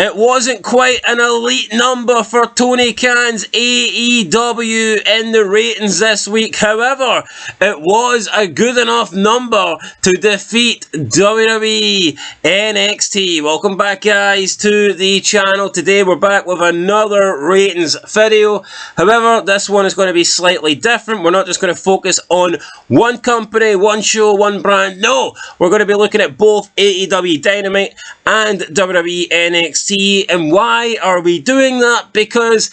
It wasn't quite an elite number for Tony Khan's AEW in the ratings this week. However, it was a good enough number to defeat WWE NXT. Welcome back, guys, to the channel. Today we're back with another ratings video. However, this one is going to be slightly different. We're not just going to focus on one company, one show, one brand. No, we're going to be looking at both AEW Dynamite and WWE NXT. And why are we doing that? Because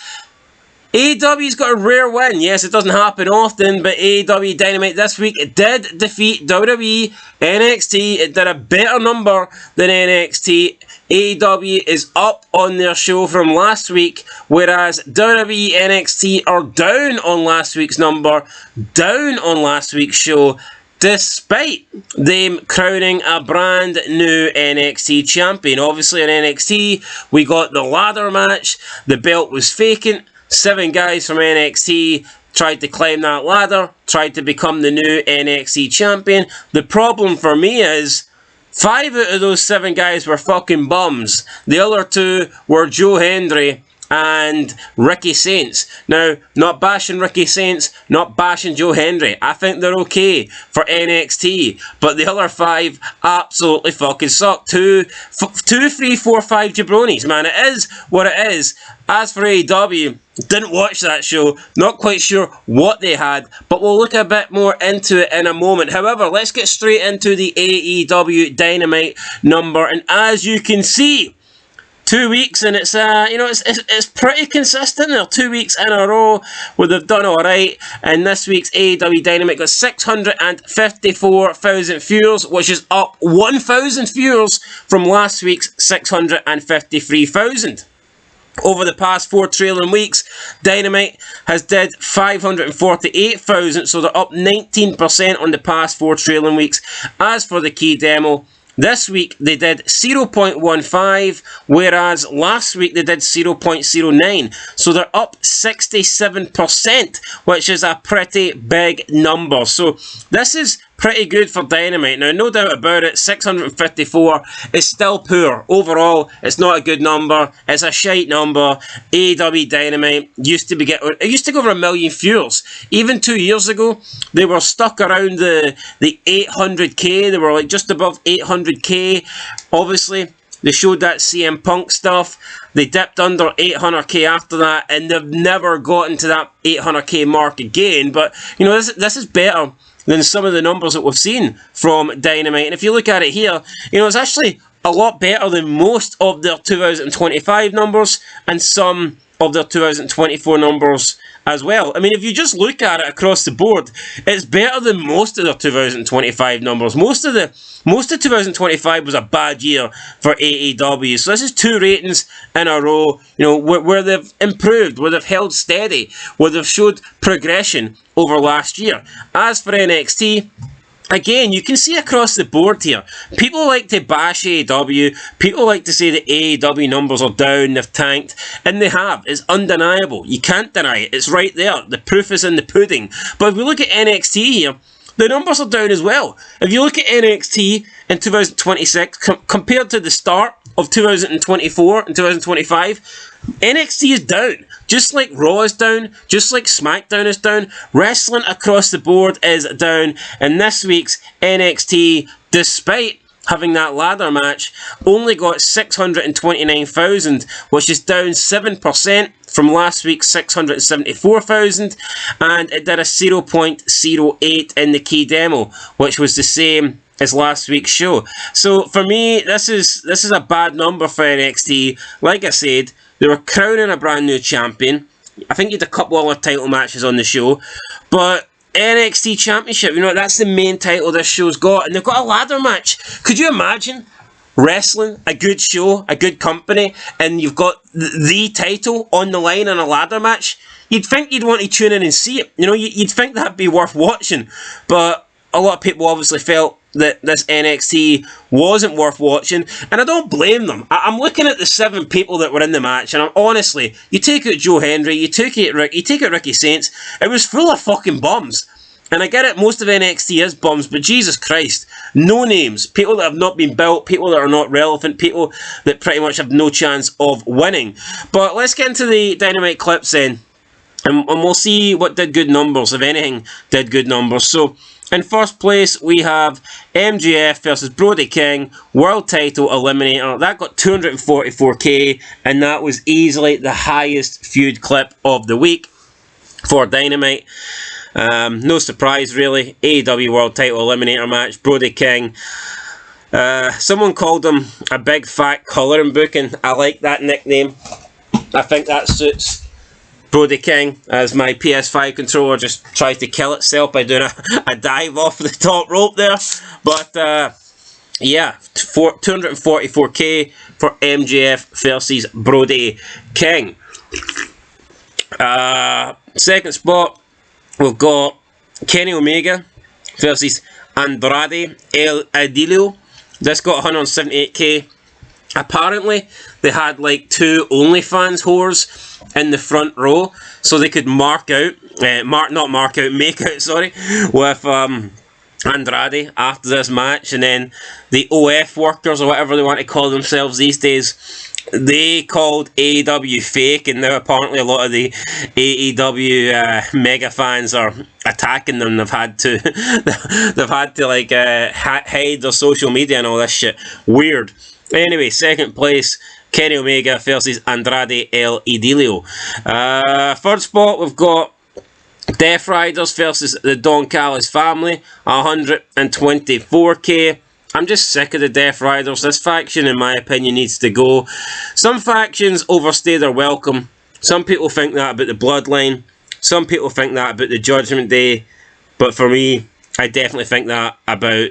AEW's got a rare win. Yes, it doesn't happen often, but AEW Dynamite this week, it did defeat WWE NXT. It did a better number than NXT. AEW is up on their show from last week, whereas WWE NXT are down on last week's number, down on last week's show, despite them crowning a brand new NXT champion. Obviously, in NXT, we got the ladder match. The belt was vacant. 7 guys from NXT tried to climb that ladder, tried to become the new NXT champion. The problem for me is 5 out of those 7 guys were fucking bums. The other 2 were Joe Hendry and Ricky Saints. Now, not bashing Ricky Saints, not bashing Joe Hendry. I think they're okay for NXT, but the other 5 absolutely fucking suck. 2, 3, 4, 5 jabronis, man. It is what it is. As for AEW, didn't watch that show, not quite sure what they had, but we'll look a bit more into it in a moment. However, let's get straight into the AEW Dynamite number, and as you can see, 2 weeks, and it's it's pretty consistent. They're 2 weeks in a row where they've done alright, and this week's AEW Dynamite got 654,000 viewers, which is up 1,000 viewers from last week's 653,000. Over the past 4 trailing weeks, Dynamite has did 548,000, so they're up 19% on the past 4 trailing weeks. As for the key demo, this week they did 0.15, whereas last week they did 0.09. So they're up 67%, which is a pretty big number. So this is pretty good for Dynamite. Now, no doubt about it, 654 is still poor. Overall, it's not a good number. It's a shite number. AEW Dynamite used to go over 1 million viewers. Even 2 years ago, they were stuck around the 800k. They were like just above 800k. Obviously, they showed that CM Punk stuff. They dipped under 800k after that, and they've never gotten to that 800k mark again. But, you know, this is better than some of the numbers that we've seen from Dynamite. And if you look at it here, you know, it's actually a lot better than most of their 2025 numbers and some of their 2024 numbers as well. I mean, if you just look at it across the board, it's better than most of their 2025 numbers. Most of 2025 was a bad year for AEW. So this is 2 ratings in a row, you know, where they've improved, where they've held steady, where they've showed progression over last year. As for NXT, again, you can see across the board here, people like to bash AEW, people like to say that AEW numbers are down, they've tanked, and they have. It's undeniable. You can't deny it. It's right there. The proof is in the pudding. But if we look at NXT here, the numbers are down as well. If you look at NXT in 2026, compared to the start of 2024 and 2025, NXT is down. Just like Raw is down, just like SmackDown is down, wrestling across the board is down. And this week's NXT, despite having that ladder match, only got 629,000, which is down 7% from last week's 674,000, and it did a 0.08 in the key demo, which was the same as last week's show. So for me, this is a bad number for NXT. Like I said, they were crowning a brand new champion. I think you had a couple other title matches on the show, but NXT Championship, you know, that's the main title this show's got, and they've got a ladder match. Could you imagine wrestling, a good show, a good company, and you've got the title on the line in a ladder match? You'd think you'd want to tune in and see it. You know, you'd think that'd be worth watching, but a lot of people obviously felt that this NXT wasn't worth watching, and I don't blame them. I'm looking at the 7 people that were in the match, and honestly, you take out Joe Hendry, you take out Ricky Saints, it was full of fucking bums. And I get it, most of NXT is bums, but Jesus Christ, no names, people that have not been built, people that are not relevant, people that pretty much have no chance of winning. But let's get into the Dynamite clips then, and we'll see what did good numbers, if anything did good numbers. So, in first place, we have MJF versus Brody King, World Title Eliminator. That got 244k, and that was easily the highest feud clip of the week for Dynamite. No surprise really. AEW World Title Eliminator match. Brody King. Someone called him a big fat colouring book, and I like that nickname. I think that suits Brody King, as my PS5 controller just tries to kill itself by doing a dive off the top rope there. But yeah, 244k for MJF versus Brody King. Second spot, we've got Kenny Omega versus Andrade El Idilio. This got 178k. Apparently, they had like 2 OnlyFans whores in the front row, so they could make out, sorry, with Andrade after this match, and then the OF workers, or whatever they want to call themselves these days, they called AEW fake, and now apparently a lot of the AEW mega fans are attacking them. They've had to like hide their social media and all this shit. Weird. Anyway, second place, Kenny Omega versus Andrade El Idilio. Third spot, we've got Death Riders versus the Don Callis family, 124k. I'm just sick of the Death Riders. This faction, in my opinion, needs to go. Some factions overstay their welcome. Some people think that about the Bloodline. Some people think that about the Judgment Day. But for me, I definitely think that about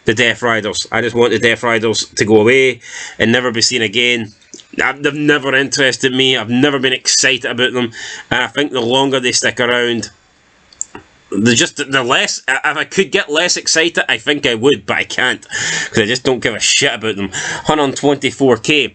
the Death Riders. I just want the Death Riders to go away and never be seen again. They've never interested me. I've never been excited about them. And I think the longer they stick around, the less, if I could get less excited, I think I would, but I can't, because I just don't give a shit about them. 124k.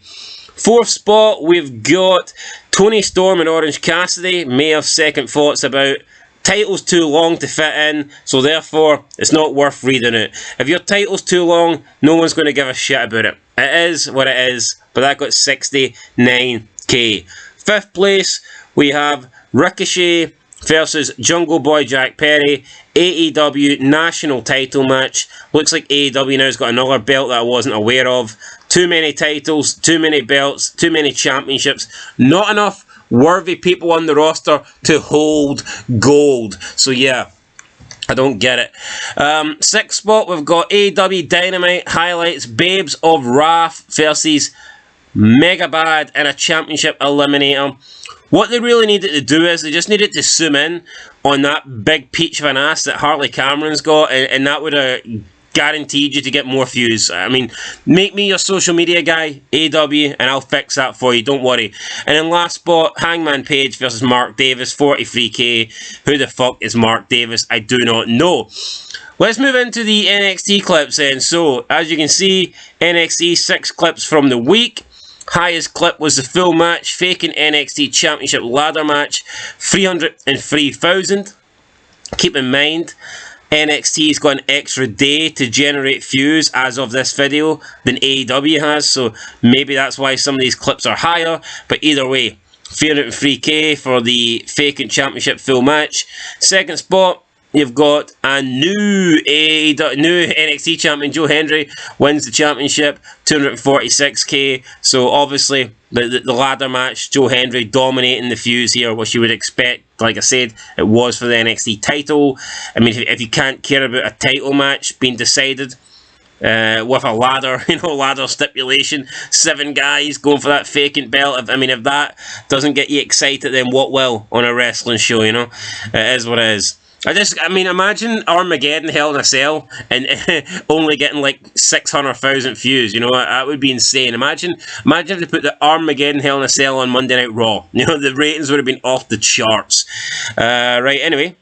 Fourth spot, we've got Tony Storm and Orange Cassidy. May have second thoughts about title's too long to fit in, so therefore it's not worth reading it. If your title's too long, no one's going to give a shit about it. It is what it is, but that got 69k. Fifth place, we have Ricochet versus Jungle Boy Jack Perry, AEW national title match. Looks like AEW now's got another belt that I wasn't aware of. Too many titles, too many belts, too many championships. Not enough worthy people on the roster to hold gold. So yeah, I don't get it. Sixth spot, we've got AEW Dynamite highlights Babes of Wrath versus Mega Bad in a championship eliminator. What they really needed to do is they just needed to zoom in on that big peach of an ass that Harley Cameron's got, and that would have guaranteed you to get more views. I mean, make me your social media guy, AEW, and I'll fix that for you, don't worry. And in last spot, Hangman Page versus Mark Davis, 43k. Who the fuck is Mark Davis? I do not know. Let's move into the NXT clips then. So, as you can see, NXT 6 clips from the week. Highest clip was the full match, Faking NXT Championship ladder match, 303,000. Keep in mind, NXT's got an extra day to generate views as of this video than AEW has, so maybe that's why some of these clips are higher, but either way, 303k for the Faking Championship full match. Second spot, you've got a new NXT champion, Joe Hendry, wins the championship, 246k. So obviously, the ladder match, Joe Hendry dominating the views here, which you would expect. Like I said, it was for the NXT title. I mean, if you can't care about a title match being decided with a ladder, ladder stipulation, 7 guys going for that vacant belt. If that doesn't get you excited, then what will on a wrestling show? It is what it is. Imagine Armageddon Hell in a Cell and only getting like 600,000 views. That would be insane. Imagine if they put the Armageddon Hell in a Cell on Monday Night Raw. The ratings would have been off the charts. Right, anyway.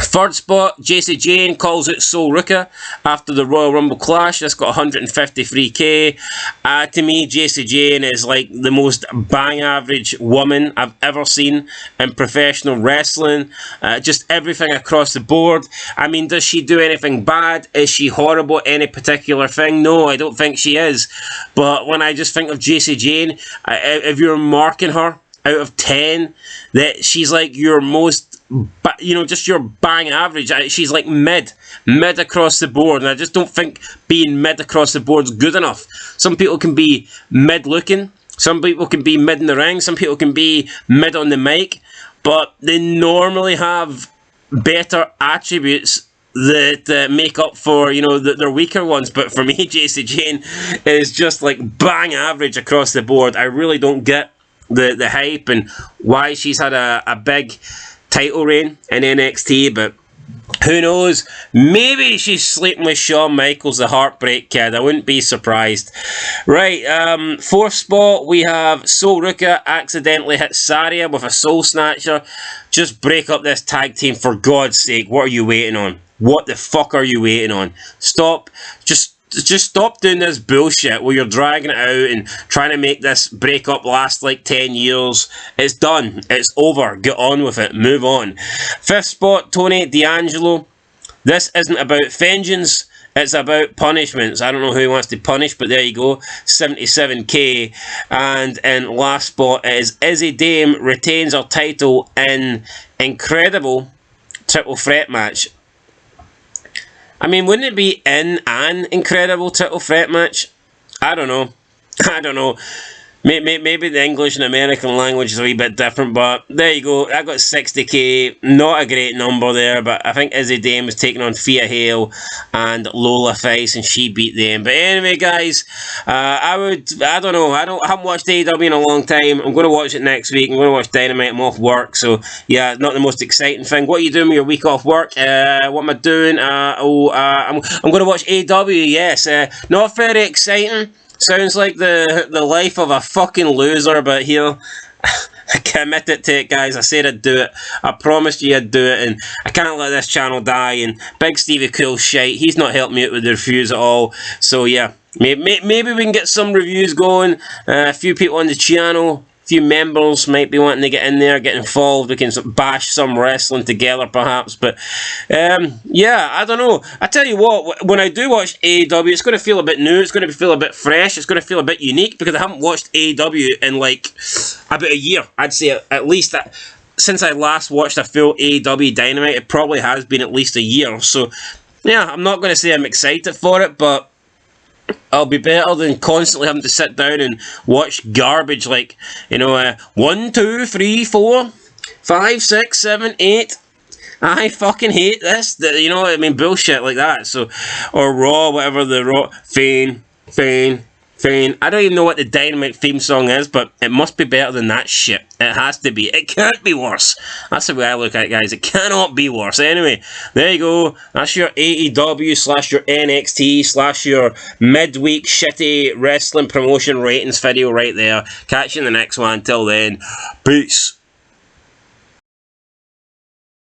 Third spot, Jacy Jayne calls it Sol Ruka after the Royal Rumble clash. This got 153k. To me, Jacy Jayne is like the most bang average woman I've ever seen in professional wrestling. Just everything across the board. I mean, does she do anything bad? Is she horrible at any particular thing? No, I don't think she is. But when I just think of Jacy Jayne, if you're marking her out of 10, that she's like your most, you know, just your bang average. She's like mid across the board, and I just don't think being mid across the board is good enough. Some people can be mid looking, some people can be mid in the ring, some people can be mid on the mic, but they normally have better attributes that make up for, you know, their weaker ones. But for me, Jacy Jayne is just like bang average across the board. I really don't get the hype and why she's had a big title reign in NXT, but who knows? Maybe she's sleeping with Shawn Michaels, the Heartbreak Kid. I wouldn't be surprised. Right, fourth spot, we have Sol Ruka accidentally hit Saria with a Soul Snatcher. Just break up this tag team, for God's sake. What are you waiting on? What the fuck are you waiting on? Stop. Just stop doing this bullshit where you're dragging it out and trying to make this breakup last like 10 years. It's done. It's over. Get on with it. Move on. Fifth spot, Tony D'Angelo. This isn't about vengeance. It's about punishments. I don't know who wants to punish, but there you go. 77k. And in last spot, it is Izzy Dame retains her title in incredible triple threat match. I mean, wouldn't it be in an incredible triple threat match? I don't know. I don't know. Maybe the English and American language is a wee bit different, but there you go. I got 60k. Not a great number there, but I think Izzy Dame was taking on Fia Hale and Lola Fice, and she beat them. But anyway, guys, I don't know. I haven't watched AEW in a long time. I'm going to watch it next week. I'm going to watch Dynamite. I'm off work, so yeah, not the most exciting thing. What are you doing with your week off work? What am I doing? I'm going to watch AEW. Yes, not very exciting. Sounds like the life of a fucking loser, but here, I committed to it, guys. I said I'd do it. I promised you I'd do it, and I can't let this channel die. And Big Stevie Cool shite, he's not helping me out with the reviews at all. So yeah, maybe we can get some reviews going. A few people on the channel, a few members might be wanting to get in there, get involved. We can bash some wrestling together, perhaps. But yeah, I don't know. I tell you what, when I do watch AEW, it's going to feel a bit new. It's going to feel a bit fresh. It's going to feel a bit unique because I haven't watched AEW in like about a year. I'd say at least that since I last watched a full AEW Dynamite, it probably has been at least a year. So yeah, I'm not going to say I'm excited for it, but I'll be better than constantly having to sit down and watch garbage like, you know, 1, 2, 3, 4, 5, 6, 7, 8. I fucking hate this. You know what I mean? Bullshit like that. So, or Raw, whatever the Raw. Fane. I don't even know what the Dynamite theme song is, but it must be better than that shit. It has to be. It can't be worse. That's the way I look at it, guys. It cannot be worse. Anyway, there you go. That's your AEW / your NXT / your midweek shitty wrestling promotion ratings video right there. Catch you in the next one. Until then, peace.